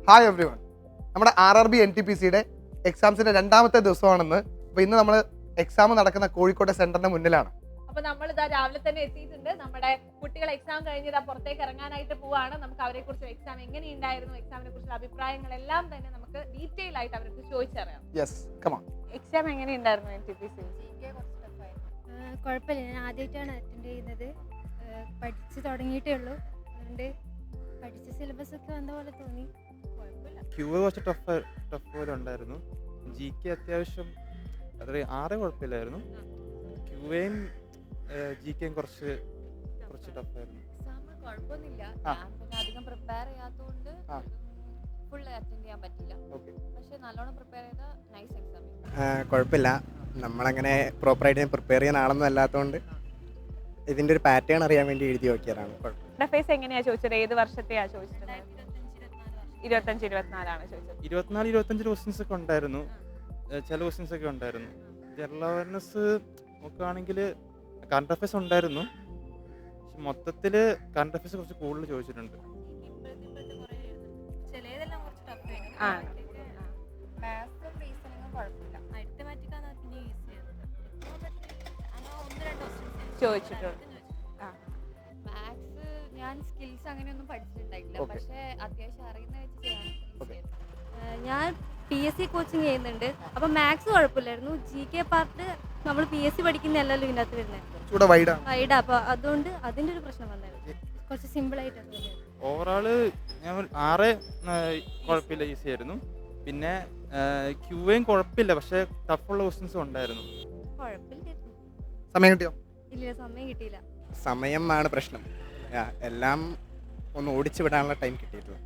Hi every one. നമ്മുടെ RRB NTPCയുടെ എക്സാംസിൻ്റെ രണ്ടാമത്തെ ദിവസമാണെന്ന്. അപ്പോൾ ഇന്ന് നമ്മൾ എക്സാം നടക്കുന്ന കോഴിക്കോട്ടെ സെൻറ്ററിൻ്റെ മുന്നിലാണ്. അപ്പോൾ നമ്മൾ ഇതാ രാവിലെ തന്നെ എത്തിയിട്ടുണ്ട്. നമ്മുടെ കുട്ടികൾ എക്സാം കഴിഞ്ഞ് ഇതാ പുറത്തേക്ക് ഇറങ്ങാനായിട്ട് പോവാണ്. നമുക്ക് അവരെക്കുറിച്ച് എക്സാം എങ്ങനെയുണ്ടായിരുന്നു, എക്സാമിനെ കുറിച്ചുള്ള അഭിപ്രായങ്ങളെല്ലാം തന്നെ നമുക്ക് ഡീറ്റെയിൽ ആയിട്ട് അവർക്ക് ചോദിച്ചറിയാം. Yes, come on. എക്സാം എങ്ങനെയുണ്ടായിരുന്നു NTPC? കുഴപ്പമില്ല, ഞാൻ ആദ്യമായിട്ടാണ് അറ്റൻഡ് ചെയ്യുന്നത്. പഠിച്ച് തുടങ്ങിയിട്ടേ ഉള്ളൂ. അതുകൊണ്ട് പഠിച്ച സിലബസ് ഒക്കെ വന്ന പോലെ തോന്നി. കുഴപ്പമില്ല. QA കുറച്ച് ടഫ് പോലെ ഉണ്ടായിരുന്നു. GK അത്യാവശ്യം അത്ര 6 കുഴപ്പമില്ലായിരുന്നു. QAയും GKയും കുറച്ച് ടഫായിരുന്നു. എക്സാം കുഴപ്പമൊന്നുമില്ല. ഞാൻ പിന്നെ അധികം പ്രിപ്പയർ ചെയ്യാത്തതുകൊണ്ട് ഫുൾ അറ്റൻഡ് ചെയ്യാൻ പറ്റില്ല. പക്ഷെ നല്ലോണം പ്രിപ്പയർ ചെയ്ത നൈസ് എക്സാം. കുഴപ്പമില്ല, നമ്മളങ്ങനെ പ്രോപ്പറായിട്ട് പ്രിപ്പയർ ചെയ്യാൻ ആളൊന്നും അല്ലാത്തതുകൊണ്ട് ഇതിൻ്റെ ഒരു പാറ്റേൺ അറിയാൻ വേണ്ടി എഴുതി നോക്കിയതാണ്. ഫേസ് എങ്ങനെയാ ചോദിച്ചത്? ഏത് വർഷത്തെയാ ചോദിച്ചത്? 25-24 ചോദിച്ചത്. 24-25 ക്വസ്റ്റ്യൻസ് ഒക്കെ ഉണ്ടായിരുന്നു. ചില ക്വസ്റ്റ്യൻസ് ഒക്കെ ഉണ്ടായിരുന്നു. ജനറൽ അവയർനെസ് നോക്കുകയാണെങ്കിൽ കറണ്ട് അഫയേഴ്സ് ഉണ്ടായിരുന്നു. പക്ഷെ മൊത്തത്തിൽ കറണ്ട് അഫയേഴ്സ് കുറച്ച് കൂടുതൽ ചോദിച്ചിട്ടുണ്ട്. ചോദിച്ചിട്ടുണ്ട്. മാത്സ് ഞാൻ സ്കിൽസ് അങ്ങനെയൊന്നും പഠിച്ചിട്ടുണ്ടായിട്ടില്ല. പക്ഷെ അത്യാവശ്യം അറിയുന്ന വെച്ച് ചെയ്യാൻ. ഞാൻ PSC കോച്ചിങ് ചെയ്യുന്നുണ്ട്. അപ്പം മാത്സ് കുഴപ്പമില്ലായിരുന്നു. GK പാർട്ട് നമ്മൾ PSC പഠിക്കുന്നതല്ലല്ലോ ഇതിനകത്ത് വരുന്നത്, വൈഡാ. അപ്പോൾ അതുകൊണ്ട് അതിൻ്റെ ഒരു പ്രശ്നം വന്നായിരുന്നു. കുറച്ച് സിമ്പിളായിട്ടാണ്. ഓവറോള് ഞാൻ 6 കുഴപ്പമില്ല, ഈസി ആയിരുന്നു. പിന്നെ QAയും കുഴപ്പമില്ല, പക്ഷേ ടഫുള്ള ക്വസ്റ്റ്യൻസും ഉണ്ടായിരുന്നു. കുഴപ്പമില്ലായിരുന്നു. സമയം കിട്ടിയോ? ഇല്ല, സമയം കിട്ടിയില്ല. സമയമാണ് പ്രശ്നം. എല്ലാം ഒന്ന് ഓടിച്ചു വിടാനുള്ള ടൈം കിട്ടിയിട്ടില്ല.